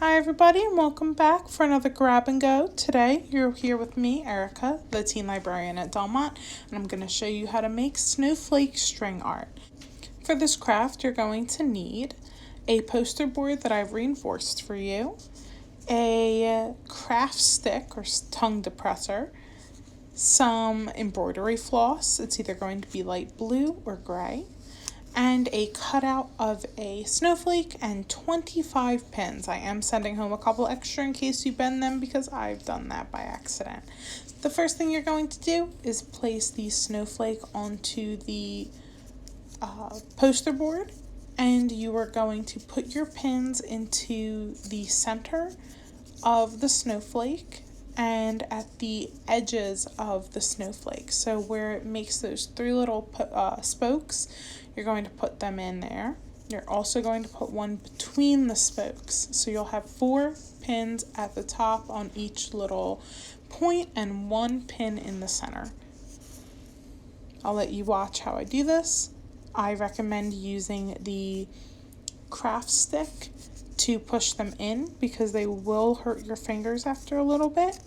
Hi everybody and welcome back for another grab and go. Today you're here with me, Erica, the teen librarian at Delmont, and I'm going to show you how to make snowflake string art. For this craft you're going to need a poster board that I've reinforced for you, a craft stick or tongue depressor, some embroidery floss, it's either going to be light blue or gray, and a cutout of a snowflake and 25 pins. I am sending home a couple extra in case you bend them because I've done that by accident. The first thing you're going to do is place the snowflake onto the poster board, and you are going to put your pins into the center of the snowflake and at the edges of the snowflake. So where it makes those three little spokes, you're going to put them in there. You're also going to put one between the spokes. So you'll have 4 pins at the top on each little point and 1 pin in the center. I'll let you watch how I do this. I recommend using the craft stick to push them in because they will hurt your fingers after a little bit.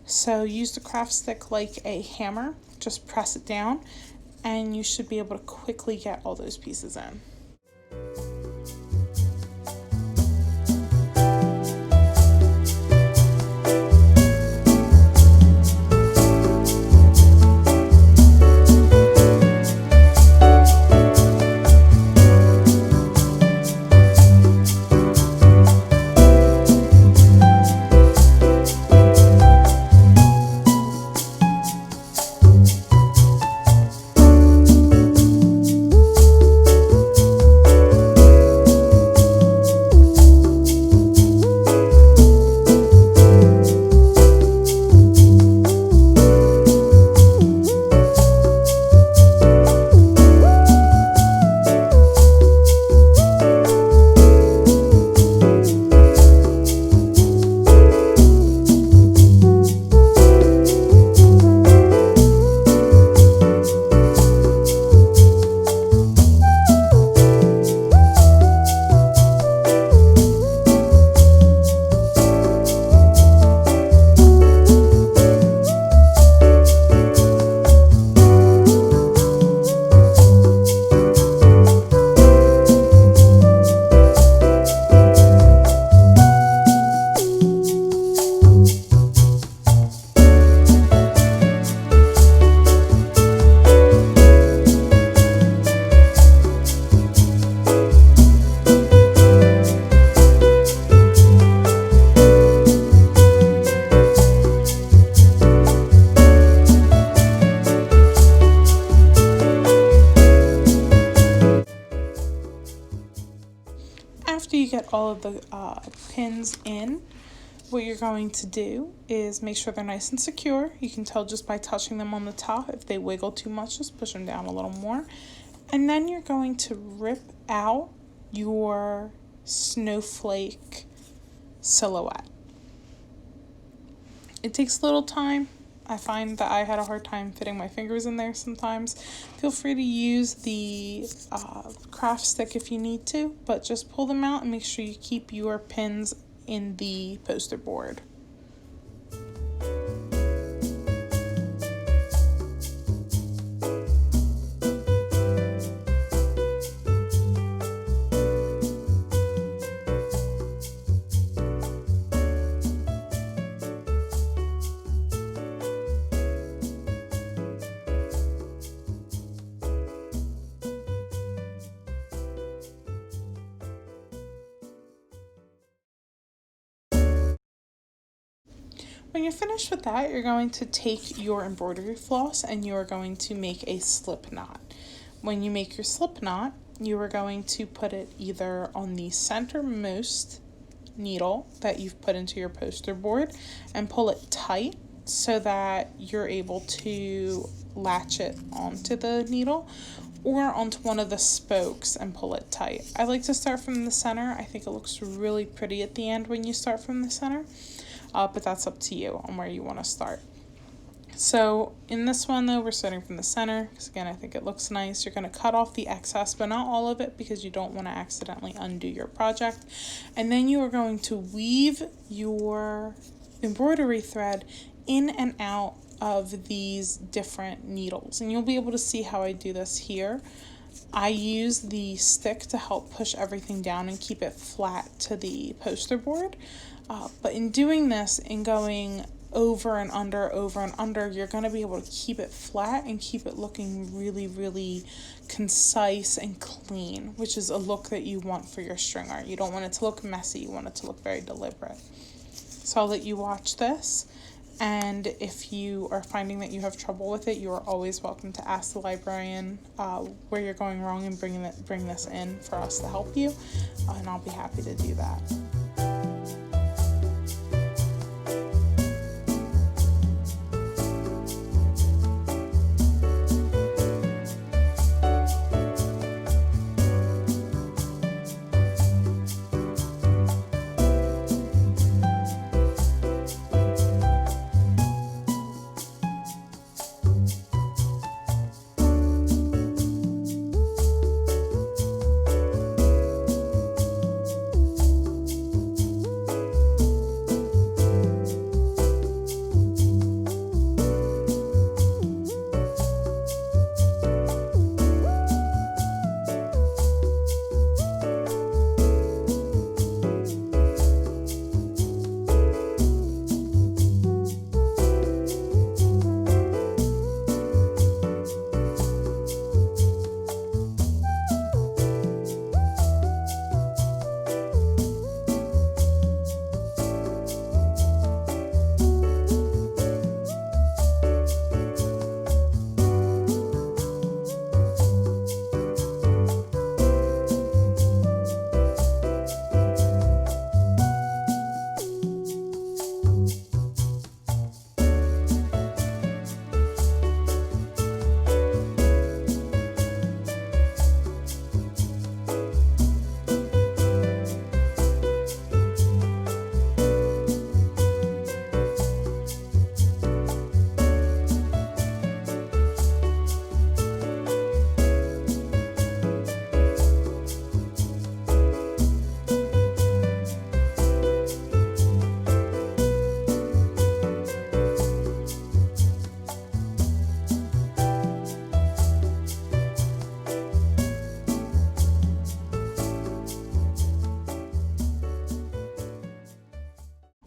So use the craft stick like a hammer, just press it down, and you should be able to quickly get all those pieces in. After you get all of the pins in, what you're going to do is make sure they're nice and secure. You can tell just by touching them on the top. If they wiggle too much, just push them down a little more. And then you're going to rip out your snowflake silhouette. It takes a little time. I find that I had a hard time fitting my fingers in there sometimes. Feel free to use the craft stick if you need to, but just pull them out and make sure you keep your pins in the poster board. When you're finished with that, you're going to take your embroidery floss and you're going to make a slip knot. When you make your slip knot, you are going to put it either on the centermost needle that you've put into your poster board and pull it tight so that you're able to latch it onto the needle, or onto one of the spokes and pull it tight. I like to start from the center. I think it looks really pretty at the end when you start from the center. But that's up to you on where you want to start. So in this one though, we're starting from the center because again, I think it looks nice. You're going to cut off the excess, but not all of it because you don't want to accidentally undo your project. And then you are going to weave your embroidery thread in and out of these different needles. And you'll be able to see how I do this here. I use the stick to help push everything down and keep it flat to the poster board. But in doing this and going over and under, you're going to be able to keep it flat and keep it looking really, really concise and clean, which is a look that you want for your string art. You don't want it to look messy, you want it to look very deliberate. So I'll let you watch this, and if you are finding that you have trouble with it, you are always welcome to ask the librarian where you're going wrong and bring this in for us to help you, and I'll be happy to do that.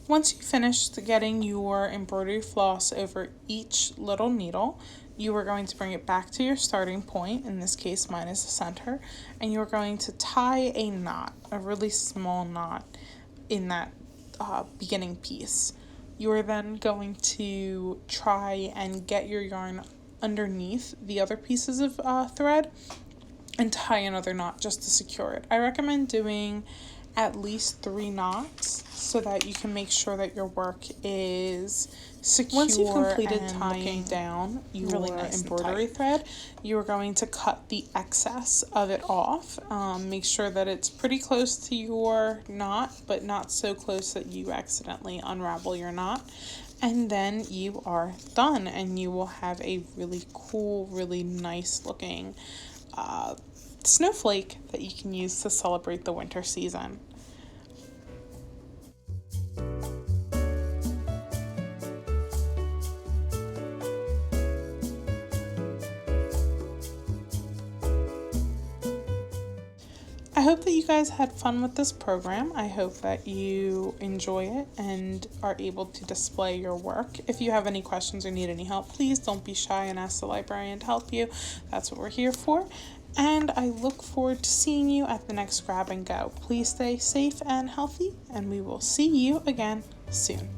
Once you finish getting your embroidery floss over each little needle, you are going to bring it back to your starting point. In this case, mine is the center, and you're going to tie a knot, a really small knot in that beginning piece. You are then going to try and get your yarn underneath the other pieces of thread and tie another knot just to secure it. I recommend doing at least 3 knots so that you can make sure that your work is secure. Once you've completed tying down your really nice embroidery thread, you are going to cut the excess of it off. Make sure that it's pretty close to your knot, but not so close that you accidentally unravel your knot. And then you are done, and you will have a really cool, really nice looking snowflake that you can use to celebrate the winter season. I hope that you guys had fun with this program. I hope that you enjoy it and are able to display your work. If you have any questions or need any help, please don't be shy and ask the librarian to help you. That's what we're here for. And I look forward to seeing you at the next Grab and Go. Please stay safe and healthy, and we will see you again soon.